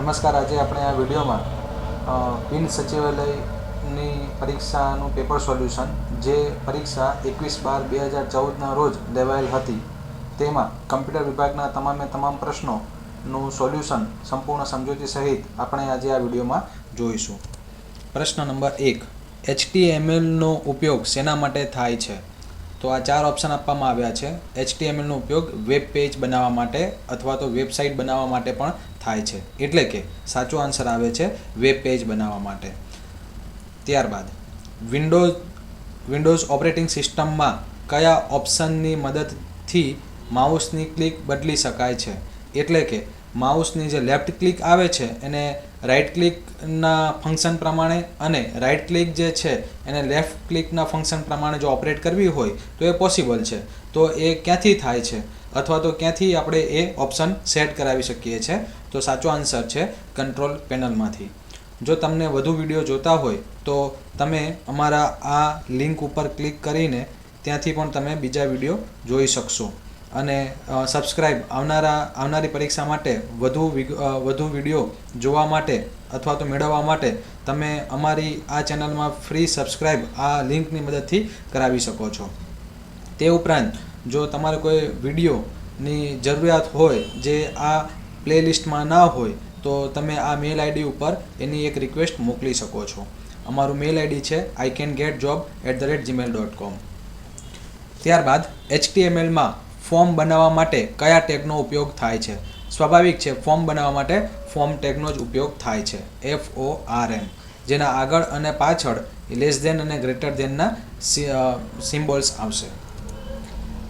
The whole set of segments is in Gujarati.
નમસ્કાર. આજે આપણે આ વિડીયોમાં બિન સચિવાલયની પરીક્ષાનું પેપર સોલ્યુશન જે પરીક્ષા 21/12/2014ના રોજ લેવાયેલ હતી તેમાં કમ્પ્યુટર વિભાગના તમામ પ્રશ્નોનું સોલ્યુશન સંપૂર્ણ સમજૂતી સહિત આપણે આજે આ વિડીયોમાં જોઈશું. પ્રશ્ન નંબર 1, HTMLનો ઉપયોગ શેના માટે થાય છે? તો આ 4 ઓપ્શન આપવામાં આવ્યા છે. HTMLનો ઉપયોગ વેબ પેજ બનાવવા માટે અથવા તો વેબસાઇટ બનાવવા માટે પણ થાય છે, એટલે કે સાચો આન્સર આવે છે વેબ પેજ બનાવવા માટે. ત્યારબાદ વિન્ડોઝ ઓપરેટિંગ સિસ્ટમમાં કયા ઓપ્શનની મદદથી માઉસની ક્લિક બદલી શકાય છે? એટલે કે માઉસની જે લેફ્ટ ક્લિક આવે છે એને રાઇટ ક્લિકના ફંક્શન પ્રમાણે અને રાઇટ ક્લિક જે છે એને લેફ્ટ ક્લિકના ફંક્શન પ્રમાણે જો ઓપરેટ કરવી હોય તો એ પોસિબલ છે. તો એ ક્યાંથી થાય છે અથવા તો ક્યાંથી આપણે એ ઓપ્શન સેટ કરાવી શકીએ છીએ? તો સાચો આન્સર છે કંટ્રોલ પેનલમાંથી. જો તમને વધુ વિડીયો જોતા હોય તો તમે અમારા આ લિંક ઉપર ક્લિક કરીને ત્યાંથી પણ તમે બીજા વિડીયો જોઈ શકશો. અને સબસ્ક્રાઈબ આવનારી પરીક્ષા માટે વધુ વિડીયો જોવા માટે અથવા તો મેળવવા માટે તમે અમારી આ ચેનલમાં ફ્રી સબસ્ક્રાઈબ આ લિંકની મદદથી કરાવી શકો છો. તે ઉપરાંત જો તમારે કોઈ વિડીયોની જરૂરિયાત હોય જે આ પ્લેલિસ્ટમાં ના હોય તો તમે આ મેલ આઈડી ઉપર એની એક રિક્વેસ્ટ મોકલી શકો છો. અમારું મેલ આઈડી છે icangetjob@gmail.com. ત્યારબાદ HTMLમાં ફોર્મ બનાવવા માટે કયા ટેગનો ઉપયોગ થાય છે? સ્વાભાવિક છે, ફોર્મ બનાવવા માટે ફોર્મ ટેગનો જ ઉપયોગ થાય છે, FORM, જેના આગળ અને પાછળ લેસ ધેન અને ગ્રેટર ધેનના સિમ્બોલ્સ આવશે.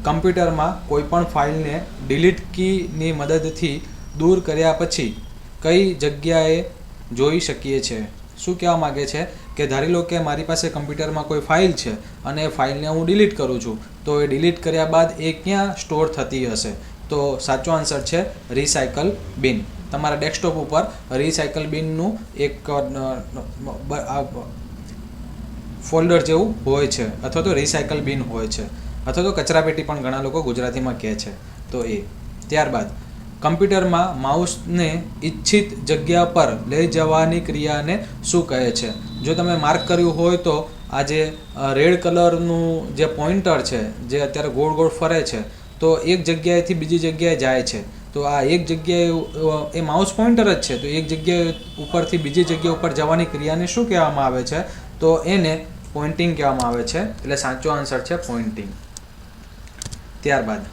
કમ્પ્યુટરમાં કોઈપણ ફાઇલને ડિલીટ કીની મદદથી દૂર કર્યા પછી કઈ જગ્યાએ જોઈ શકીએ છીએ? શું કહેવા માગે છે કે ધારી લો કે મારી પાસે કમ્પ્યુટરમાં કોઈ ફાઇલ છે અને એ ફાઇલને હું ડિલીટ કરું છું, તો એ ડિલીટ કર્યા બાદ એ ક્યાં સ્ટોર થતી હશે? તો સાચો આન્સર છે રિસાયકલ બિન. તમારા ડેસ્કટોપ ઉપર રિસાયકલ બિનનું એક ફોલ્ડર જેવું હોય છે અથવા તો રિસાયકલ બિન હોય છે અથવા તો કચરાપેટી પણ ઘણા લોકો ગુજરાતીમાં કહે છે, તો એ. ત્યારબાદ કમ્પ્યુટરમાં માઉસને ઈચ્છિત જગ્યા પર લઈ જવાની ક્રિયાને શું કહે છે? જો તમે માર્ક કર્યું હોય તો આ જે રેડ કલરનું જે પોઇન્ટર છે જે અત્યારે ગોળ ગોળ ફરે છે તો એક જગ્યાએથી બીજી જગ્યાએ જાય છે. તો આ એક જગ્યાએ એ માઉસ પોઇન્ટર જ છે, તો એક જગ્યાએ ઉપરથી બીજી જગ્યા ઉપર જવાની ક્રિયાને શું કહેવામાં આવે છે? તો એને પોઇન્ટિંગ કહેવામાં આવે છે, એટલે સાચો આન્સર છે પોઇન્ટિંગ. ત્યારબાદ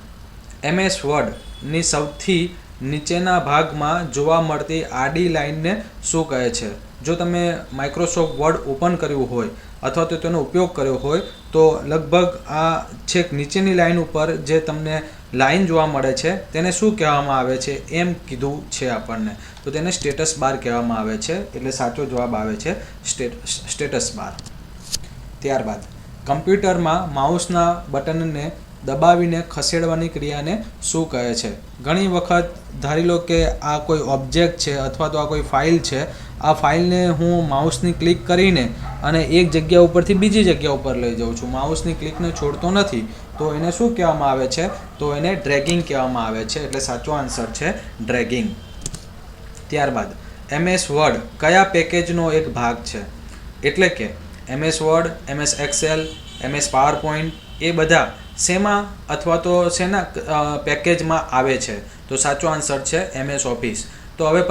MS વર્ડની સૌથી નીચેના ભાગમાં જોવા મળતી આડી લાઇનને શું કહે છે? જો તમે માઇક્રોસોફ્ટ વર્ડ ઓપન કર્યું હોય અથવા તો તેનો ઉપયોગ કર્યો હોય તો લગભગ આ છેક નીચેની લાઇન ઉપર જે તમને લાઇન જોવા મળે છે તેને શું કહેવામાં આવે છે એમ કીધું છે આપણને, તો તેને સ્ટેટસ બાર કહેવામાં આવે છે, એટલે સાચો જવાબ આવે છે સ્ટેટસ બાર. ત્યારબાદ કમ્પ્યુટરમાં માઉસના બટનને દબાવીને ખસેડવાની ક્રિયાને શું કહે છે? ઘણી વખત ધારી લો કે આ કોઈ ઓબ્જેક્ટ છે અથવા તો આ કોઈ ફાઇલ છે, આ ફાઇલને હું માઉસની ક્લિક કરીને અને એક જગ્યા ઉપરથી બીજી જગ્યા ઉપર લઈ જાઉં છું, માઉસની ક્લિકને છોડતો નથી, તો એને શું કહેવામાં આવે છે? તો એને ડ્રેગિંગ કહેવામાં આવે છે, એટલે સાચો આન્સર છે ડ્રેગિંગ. ત્યારબાદ MS વર્ડ કયા પેકેજનો એક ભાગ છે? એટલે કે MS Word, MS Excel, MS PowerPoint એ બધા શેમાં અથવા તો શેના પેકેજમાં આવે છે? તો સાચો આન્સર છે MS ઓફિસ. તો હવે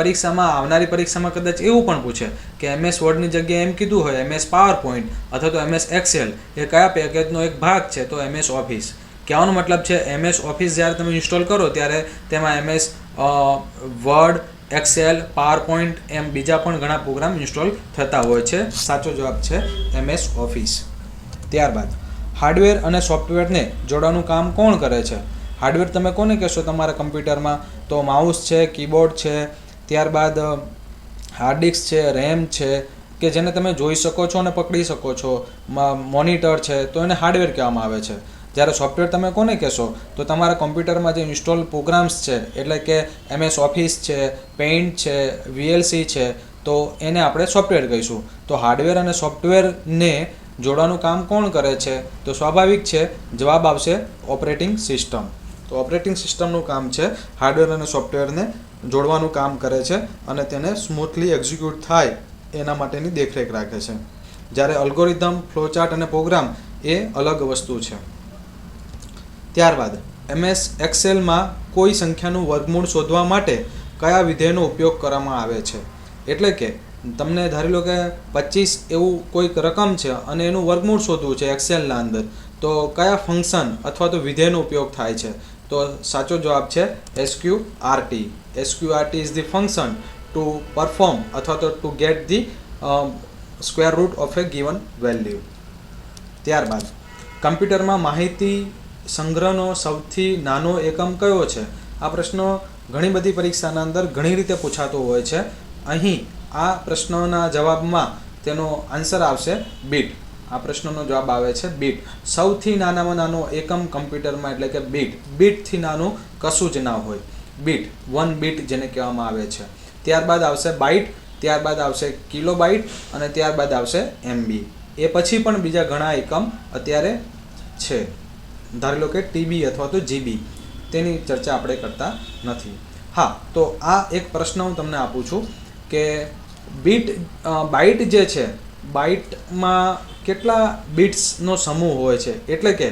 આવનારી પરીક્ષામાં કદાચ એવું પણ પૂછે કે MS વર્ડની જગ્યાએ એમ કીધું હોય MS પાવરપોઈન્ટ અથવા તો MS એક્સેલ એ કયા પેકેજનો એક ભાગ છે? તો MS ઓફિસ. કહેવાનો મતલબ છે MS ઓફિસ જ્યારે તમે ઇન્સ્ટોલ કરો ત્યારે તેમાં MS વર્ડ, એક્સેલ, પાવરપોઈન્ટ એમ બીજા પણ ઘણા પ્રોગ્રામ ઇન્સ્ટોલ થતા હોય છે. સાચો જવાબ છે MS ઓફિસ. ત્યારબાદ હાર્ડવેર અને સોફ્ટવેરને જોડવાનું કામ કોણ કરે છે? હાર્ડવેર તમે કોને કહેશો તમારા કમ્પ્યુટરમાં? તો માઉસ છે, કીબોર્ડ છે, ત્યારબાદ હાર્ડ ડિસ્ક છે, રેમ છે કે જેને તમે જોઈ શકો છો અને પકડી શકો છો, મોનિટર છે, તો એને હાર્ડવેર કહેવામાં આવે છે. જ્યારે સોફ્ટવેર તમે કોને કહેશો? તો તમારા કમ્પ્યુટરમાં જે ઇન્સ્ટોલ પ્રોગ્રામ્સ છે, એટલે કે MS ઓફિસ છે, પેઇન્ટ છે, VLC છે, તો એને આપણે સોફ્ટવેર કહીશું. તો હાર્ડવેર અને સોફ્ટવેરને જોડવાનું કામ કોણ કરે છે? તો સ્વાભાવિક છે જવાબ આવશે ઓપરેટિંગ સિસ્ટમ. તો ઓપરેટિંગ સિસ્ટમનું કામ છે હાર્ડવેર અને સોફ્ટવેરને જોડવાનું કામ કરે છે અને તેને સ્મૂથલી એક્ઝિક્યુટ થાય એના માટેની દેખરેખ રાખે છે. જ્યારે અલ્ગોરિધમ, ફ્લોચાર્ટ અને પ્રોગ્રામ એ અલગ વસ્તુ છે. ત્યારબાદ MS એક્સેલમાં કોઈ સંખ્યાનું વર્ગમૂળ શોધવા માટે કયા વિધેયનો ઉપયોગ કરવામાં આવે છે. એટલે કે તમને ધારી લો કે 25 એવું કોઈક રકમ છે અને એનું વર્ગમૂળ શોધવું છે એક્સેલના અંદર, તો કયા ફંક્શન અથવા તો વિધેયનો ઉપયોગ થાય છે. તો સાચો જવાબ છે SQRT. SQRT is the function two perform અથવા તો two gate the square root of A given value. ત્યારબાદ કમ્પ્યુટરમાં માહિતી સંગ્રહનો સૌથી નાનો એકમ કયો છે. આ પ્રશ્ન ઘણી બધી પરીક્ષાના અંદર ઘણી રીતે પૂછાતો હોય છે. અહીં આ પ્રશ્નના જવાબમાં તેનો આન્સર આવશે બીટ. આ પ્રશ્નનો જવાબ આવે છે બીટ. સૌથી નાનામાં નાનો એકમ કમ્પ્યુટરમાં એટલે કે બીટ. બીટથી નાનું કશું જ ના હોય. બીટ, 1 બીટ જેને કહેવામાં આવે છે. ત્યારબાદ આવશે બાઇટ, ત્યારબાદ આવશે કિલોબાઇટ અને ત્યારબાદ આવશે MB. એ પછી પણ બીજા ઘણા એકમ અત્યારે છે. ધારી લો કે TB અથવા તો GB, તેની ચર્ચા આપણે કરતા નથી. હા, તો આ એક પ્રશ્ન હું તમને આપું છું કે બાઇટ જે છે, બાઇટમાં કેટલા બિટ્સનો સમૂહ હોય છે. એટલે કે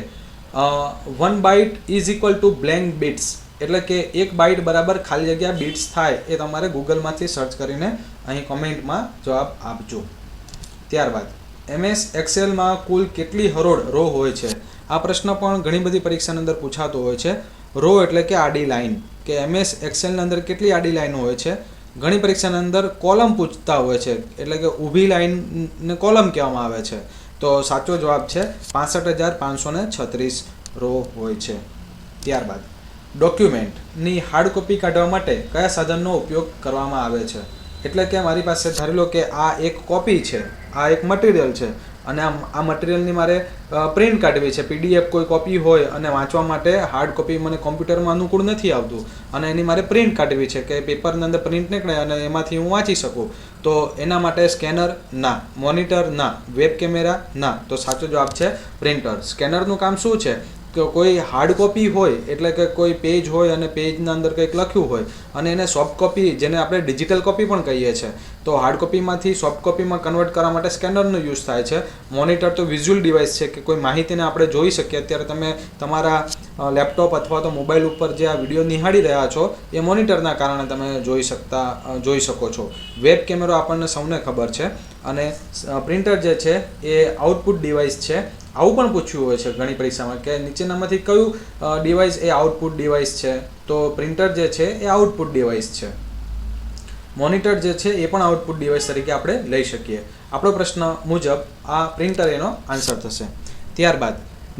1 byte is equal to blank bits. એટલે કે 1 બાઇટ બરાબર ખાલી જગ્યા બિટ્સ થાય. એ તમારે ગૂગલમાંથી સર્ચ કરીને અહીં કોમેન્ટમાં જવાબ આપજો. ત્યારબાદ MS એક્સેલમાં કુલ કેટલી હરોળ રો હોય છે. આ પ્રશ્ન પણ ઘણી બધી પરીક્ષાની અંદર પૂછાતો હોય છે. રો એટલે કે આડી લાઈન, કે MS એક્સેલની અંદર કેટલી આડી લાઈનો હોય છે. ઘણી પરીક્ષાની અંદર કોલમ પૂછતા હોય છે, એટલે કે ઊભી લાઈનને કોલમ કહેવામાં આવે છે. તો સાચો જવાબ છે 65,536 રો હોય છે. ત્યારબાદ ડોક્યુમેન્ટની હાર્ડ કોપી કાઢવા માટે કયા સાધનનો ઉપયોગ કરવામાં આવે છે. એટલે કે મારી પાસે ધારી લો કે આ એક કોપી છે, આ એક મટીરિયલ છે અને આ મટીરિયલની મારે પ્રિન્ટ કાઢવી છે. PDF કોઈ કોપી હોય અને વાંચવા માટે હાર્ડ કોપી મને કોમ્પ્યુટરમાં અનુકૂળ નથી આવતું અને એની મારે પ્રિન્ટ કાઢવી છે કે પેપરની અંદર પ્રિન્ટ નીકળે અને એમાંથી હું વાંચી શકું. તો એના માટે સ્કેનર ના, મોનિટર ના, વેબ કેમેરા ના. તો સાચો જવાબ છે પ્રિન્ટર. સ્કેનરનું કામ શું છે કે કોઈ હાર્ડ કોપી હોય, એટલે કે કોઈ પેજ હોય અને પેજના અંદર કંઈક લખ્યું હોય અને એને સોફ્ટ કોપી, જેને આપણે ડિજિટલ કોપી પણ કહીએ છીએ, તો હાર્ડ કોપીમાંથી સોફ્ટ કોપીમાં કન્વર્ટ કરવા માટે સ્કેનરનો યુઝ થાય છે. મોનિટર તો વિઝ્યુઅલ ડિવાઇસ છે કે કોઈ માહિતીને આપણે જોઈ શકીએ. અત્યારે તમે તમારા લેપટોપ અથવા તો મોબાઈલ ઉપર જે આ વિડીયો નિહાળી રહ્યા છો એ મોનિટરના કારણે તમે જોઈ શકો છો. વેબ કેમેરો આપણને સૌને ખબર છે અને પ્રિન્ટર જે છે એ આઉટપુટ ડિવાઇસ છે. આવું પણ પૂછ્યું હોય છે ઘણી પરીક્ષામાં કે નીચેનામાંથી કયું ડિવાઇસ એ આઉટપુટ ડિવાઇસ છે. તો પ્રિન્ટર જે છે એ આઉટપુટ ડિવાઇસ છે. મોનિટર જે છે એ પણ આઉટપુટ ડિવાઇસ તરીકે આપણે લઈ શકીએ. આપણો પ્રશ્ન મુજબ આ પ્રિન્ટર એનો આન્સર થશે. ત્યારબાદ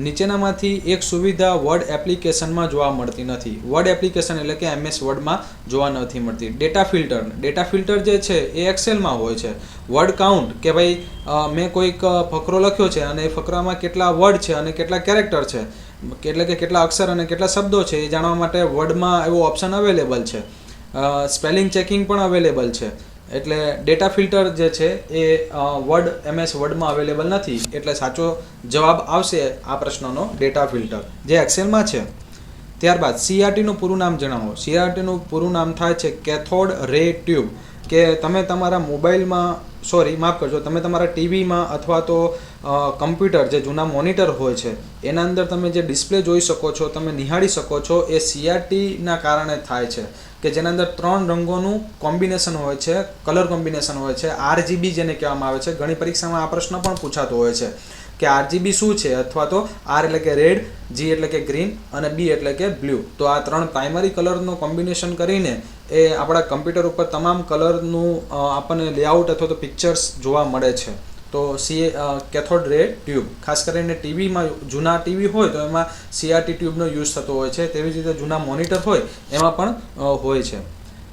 નીચેનામાંથી એક સુવિધા વર્ડ એપ્લિકેશનમાં જોવા મળતી નથી. વર્ડ એપ્લિકેશન એટલે કે MS વર્ડમાં જોવા નથી મળતી. Data filter. ડેટા ફિલ્ટર જે છે એ એક્સેલમાં હોય છે. વર્ડ કાઉન્ટ, કે ભાઈ મેં કોઈક ફકરો લખ્યો છે અને એ ફકરામાં કેટલા વર્ડ છે અને કેટલા કેરેક્ટર છે, એટલે કે કેટલા અક્ષર અને કેટલા શબ્દો છે એ જાણવા માટે વર્ડમાં એવો ઓપ્શન અવેલેબલ છે. સ્પેલિંગ ચેકિંગ પણ અવેલેબલ છે. એટલે ડેટા ફિલ્ટર જે છે એ MS વર્ડમાં અવેલેબલ નથી. એટલે સાચો જવાબ આવશે આ પ્રશ્નનો ડેટા ફિલ્ટર, જે એક્સેલમાં છે. ત્યારબાદ CRTનું પૂરું નામ જણાવો. CRTનું પૂરું નામ થાય છે કેથોડ રે ટ્યુબ. કે તમે તમારા મોબાઈલમાં, તમે તમારા ટીવીમાં અથવા તો કમ્પ્યુટર, જે જૂના મોનિટર હોય છે એના અંદર તમે જે ડિસ્પ્લે જોઈ શકો છો, તમે નિહાળી શકો છો, એ CRTના કારણે થાય છે. કે જેના અંદર 3 રંગોનું કોમ્બિનેશન હોય છે, કલર કોમ્બિનેશન હોય છે. RGB જેને કહેવામાં આવે છે. ઘણી પરીક્ષામાં આ પ્રશ્ન પણ પૂછાતો હોય છે કે RGB શું છે, અથવા તો R એટલે કે રેડ, G એટલે કે ગ્રીન અને B એટલે કે બ્લુ. તો આ 3 પ્રાઇમરી કલરનું કોમ્બિનેશન કરીને એ આપણા કમ્પ્યુટર ઉપર તમામ કલરનું આપણને લેઆઉટ અથવા તો પિક્ચર્સ જોવા મળે છે. તો કેથોડ રે ટ્યુબ. ખાસ કરીને ટીવીમાં, જૂના ટીવી હોય તો એમાં CRT ટ્યુબનો યુઝ થતો હોય છે. તેવી જ રીતે જૂના મોનિટર હોય એમાં પણ હોય છે.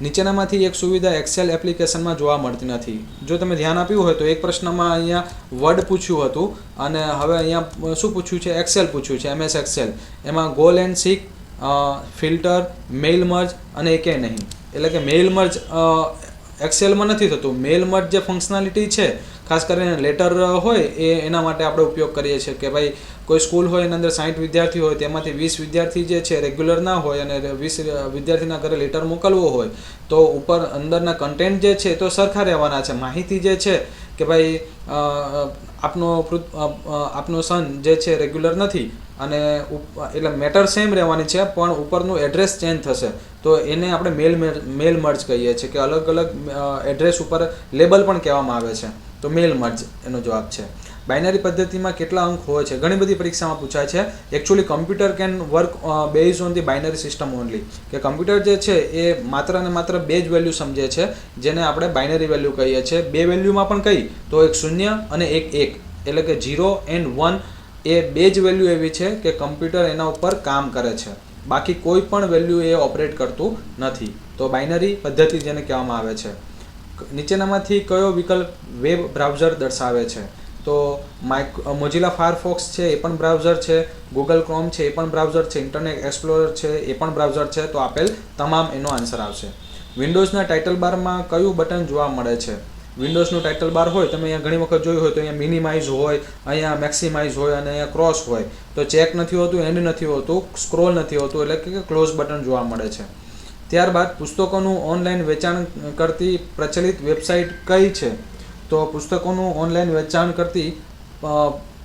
નીચેનામાંથી એક સુવિધા એક્સેલ એપ્લિકેશનમાં જોવા મળતી નથી. જો તમે ધ્યાન આપ્યું હોય તો એક પ્રશ્નમાં અહીંયા વર્ડ પૂછ્યું હતું અને હવે અહીંયા શું પૂછ્યું છે, એક્સેલ પૂછ્યું છે, MS એક્સેલ. એમાં goal and seek, filter, mail merge અને એકે નહીં. એટલે કે મેઇલ મર્જ એક્સેલમાં નથી થતું. મેઇલ મર્જ જે ફંક્શનાલિટી છે ખાસ કરીને લેટર હોય એના માટે આપણે ઉપયોગ કરીએ છીએ કે ભાઈ કોઈ સ્કૂલ હોય એના અંદર 60 વિદ્યાર્થી હોય તેમાંથી 20 વિદ્યાર્થી જે છે રેગ્યુલર ના હોય અને 20 વિદ્યાર્થીના ઘરે લેટર મોકલવો હોય તો ઉપર અંદરના કન્ટેન્ટ જે છે તો સરખા રહેવાના છે. માહિતી જે છે કે ભાઈ આપનો સન જે છે રેગ્યુલર નથી અને એટલે મેટર સેમ રહેવાની છે પણ ઉપરનું એડ્રેસ ચેન્જ થશે તો એને આપણે મેલ મર્જ કહીએ છીએ કે અલગ અલગ એડ્રેસ ઉપર લેબલ પણ કહેવામાં આવે છે. તો મેલ મર્જ એનો જવાબ છે. બાઇનરી પદ્ધતિમાં કેટલા અંક હોય છે? ઘણી બધી પરીક્ષામાં પૂછાય છે. Actually computer can work base on the binary system only, કે કમ્પ્યુટર જે છે એ માત્ર ને માત્ર બે જ વેલ્યુ સમજે છે જેને આપણે બાઇનરી વેલ્યુ કહીએ છીએ. બે વેલ્યુમાં પણ કઈ તો એક 0 અને એક 1 એટલે કે 0 and 1 એ બે જ વેલ્યુ એવી છે કે કમ્પ્યુટર એના ઉપર કામ કરે છે, બાકી કોઈ પણ વેલ્યુ એ ઓપરેટ કરતું નથી. તો બાઇનરી પદ્ધતિ જેને કહેવામાં આવે છે. નીચેનામાંથી કયો વિકલ્પ વેબ બ્રાઉઝર દર્શાવે છે? તો મોઝિલા ફાયરફોક્સ છે એ પણ બ્રાઉઝર છે, ગૂગલ ક્રોમ છે એ પણ બ્રાઉઝર છે, ઇન્ટરનેટ એક્સપ્લોરર છે એ પણ બ્રાઉઝર છે. તો આપેલ તમામ એનો આન્સર આવશે. વિન્ડોઝના ટાઇટલ બારમાં કયું બટન જોવા મળે છે? વિન્ડોઝનું ટાઇટલ બાર હોય તમે અહીંયા ઘણી વખત જોયું હોય તો અહીંયા મિનિમાઇઝ હોય, અહીંયા મેક્સિમાઇઝ હોય અને અહીંયા ક્રોસ હોય. તો ચેક નથી હોતું, એન્ડ નથી હોતું, સ્ક્રોલ નથી હોતું, એટલે કે ક્લોઝ બટન જોવા મળે છે. ત્યારબાદ પુસ્તકોનું ઓનલાઈન વેચાણ કરતી પ્રચલિત વેબસાઇટ કઈ છે? તો પુસ્તકોનું ઓનલાઈન વેચાણ કરતી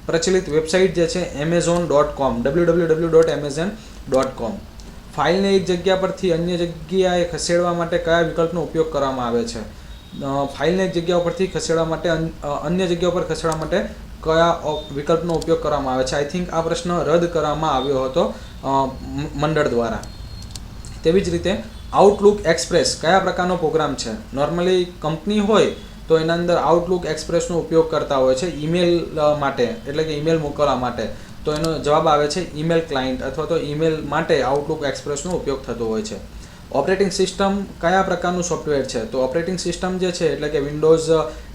પ્રચલિત વેબસાઇટ જે છે amazon.com, www.amazon.com. ફાઇલને એક જગ્યા પરથી અન્ય જગ્યાએ ખસેડવા માટે કયા વિકલ્પનો ઉપયોગ કરવામાં આવે છે? ફાઇલને એક જગ્યા પરથી ખસેડવા માટે અન્ય જગ્યા પર ખસેડવા માટે કયા વિકલ્પનો ઉપયોગ કરવામાં આવે છે? આઈ થિંક આ પ્રશ્ન રદ કરવામાં આવ્યો હતો મંડળ દ્વારા. તેવી જ રીતે આઉટલુક એક્સપ્રેસ કયા પ્રકારનો પ્રોગ્રામ છે? નોર્મલી કંપની હોય તો એના અંદર આઉટલુક એક્સપ્રેસનો ઉપયોગ કરતા હોય છે ઈમેલ માટે, એટલે કે ઈમેલ મોકલવા માટે. તો એનો જવાબ આવે છે ઈમેલ ક્લાયન્ટ અથવા તો ઈમેલ માટે આઉટલુક એક્સપ્રેસનો ઉપયોગ થતો હોય છે. ઓપરેટિંગ સિસ્ટમ કયા પ્રકારનું સોફ્ટવેર છે? તો ઓપરેટિંગ સિસ્ટમ જે છે એટલે કે વિન્ડોઝ,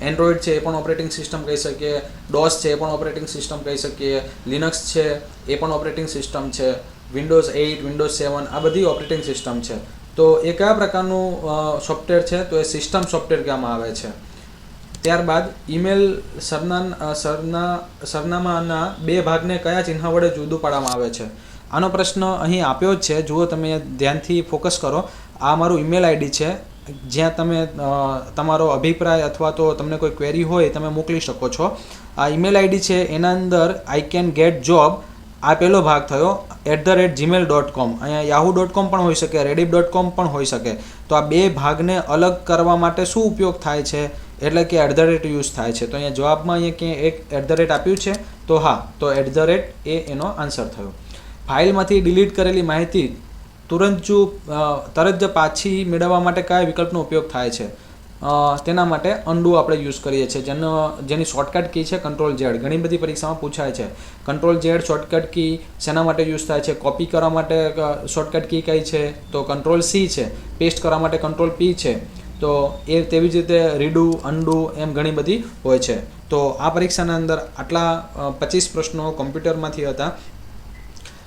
એન્ડ્રોઈડ છે એ પણ ઓપરેટિંગ સિસ્ટમ કહી શકીએ, ડોસ છે એ પણ ઓપરેટિંગ સિસ્ટમ કહી શકીએ, લિનક્સ છે એ પણ ઓપરેટિંગ સિસ્ટમ છે, વિન્ડોઝ 8, વિન્ડોઝ 7 આ બધી ઓપરેટિંગ સિસ્ટમ છે. તો એ કયા પ્રકારનું સોફ્ટવેર છે? તો એ સિસ્ટમ સોફ્ટવેર કહેવામાં આવે છે. ત્યારબાદ ઈમેલ સરનામાના બે ભાગને કયા ચિહ્ન વડે જુદું પાડવામાં આવે છે? આનો પ્રશ્ન અહીં આપ્યો જ છે, જુઓ તમે ધ્યાનથી ફોકસ કરો. આ મારું ઈમેલ આઈડી છે જ્યાં તમે તમારો અભિપ્રાય અથવા તો તમને કોઈ ક્વેરી હોય તમે મોકલી શકો છો. આ ઈમેલ આઈડી છે એના અંદર આઈ કેન ગેટ જોબ આ પહેલો ભાગ થયો @gmail.com. અહીંયા yahoo.com પણ હોઈ શકે, reddit.com પણ હોઈ શકે. તો આ બે ભાગને અલગ કરવા માટે શું ઉપયોગ થાય છે? એટલે કે @ યુઝ થાય છે. તો અહીંયા જવાબમાં અહીંયા ક્યાંય એક @ આપ્યું છે તો હા, તો @ એ એનો આન્સર થયો. ફાઇલમાંથી ડિલીટ કરેલી માહિતી તરત જ પાછી મેળવવા માટે કયા વિકલ્પનો ઉપયોગ થાય છે? તેના માટે અનડુ આપણે યુઝ કરીએ છીએ, જેની શોર્ટકટ કી છે Ctrl+Z. ઘણી બધી પરીક્ષામાં પૂછાય છે. Ctrl+Z શોર્ટકટ કી શેના માટે યુઝ થાય છે? કોપી કરવા માટે શોર્ટકટ કી કઈ છે? તો Ctrl+C છે. પેસ્ટ કરવા માટે Ctrl+P છે. તો એ તેવી જ રીતે રીડુ, અનડુ એમ ઘણી બધી હોય છે. તો આ પરીક્ષાના અંદર આટલા 25 પ્રશ્નો કમ્પ્યુટરમાંથી હતા.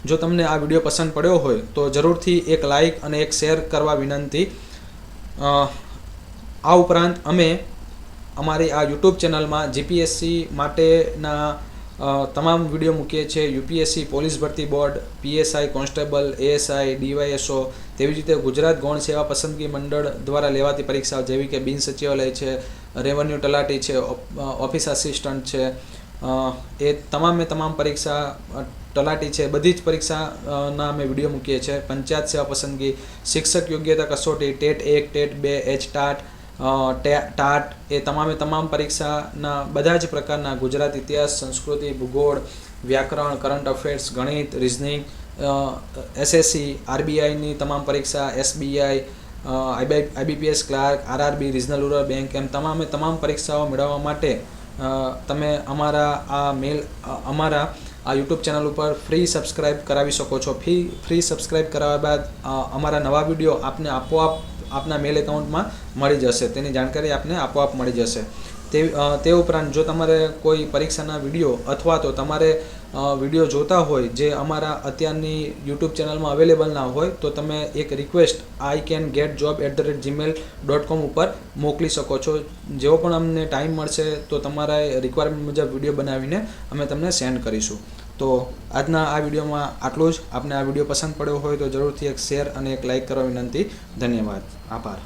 જો તમને આ વિડીયો પસંદ પડ્યો હોય તો જરૂરથી એક લાઇક અને એક શેર કરવા વિનંતી. આ ઉપરાંત અમે અમારી આ યુટ્યુબ ચેનલમાં જીપીએસસી માટેના તમામ વિડીયો મૂકીએ છીએ. યુપીએસસી, પોલીસ ભરતી board, PSI, constable, ASI, DYSO, તેવી જ રીતે ગુજરાત ગૌણ સેવા પસંદગી મંડળ દ્વારા લેવાતી પરીક્ષાઓ જેવી કે બિન સચિવાલય છે, રેવન્યુ તલાટી છે, ઓફિસ આસિસ્ટન્ટ છે, એ તમામ પરીક્ષા, તલાટી છે, બધી જ પરીક્ષાના અમે વિડીયો મૂકીએ છીએ. પંચાયત સેવા પસંદગી, શિક્ષક યોગ્યતા કસોટી, ટેટ 1, ટેટ 2, HTAT, ટાટ એ તમામ પરીક્ષાના બધા જ પ્રકારના ગુજરાત ઇતિહાસ, સંસ્કૃતિ, ભૂગોળ, વ્યાકરણ, કરંટ અફેર્સ, ગણિત, રિઝનિંગ, એસએસસી, આરબીઆઈની તમામ પરીક્ષા, SBI, IBPS clerk, RRB, regional rural bank એમ તમામ પરીક્ષાઓ મેળવવા માટે તમે અમારા આ યુટ્યુબ ચેનલ ઉપર ફ્રી સબસ્ક્રાઈબ કરાવી શકો છો. ફ્રી સબસ્ક્રાઈબ કરાવ્યા બાદ અમારા નવા વિડીયો આપને આપોઆપ આપના મેલ એકાઉન્ટમાં મળી જશે, તેની જાણકારી આપને આપોઆપ મળી જશે. તે ઉપરાંત જો તમારે કોઈ પરીક્ષાના વિડીયો અથવા તો તમારે વિડીયો જોતા હોય જે અમારા અત્યારની યુટ્યુબ ચેનલમાં અવેલેબલ ના હોય તો તમે એક રિક્વેસ્ટ icangetjob@gmail.com ઉપર મોકલી શકો છો. જેવો પણ અમને ટાઈમ મળશે તો તમારા રિક્વાયરમેન્ટ મુજબ વિડીયો બનાવીને અમે તમને સેન્ડ કરીશું. તો આજના આ વિડીયોમાં આટલું જ. આપને આ વિડીયો પસંદ પડ્યો હોય તો જરૂરથી એક શેર અને એક લાઇક કરવા વિનંતી. ધન્યવાદ. આભાર.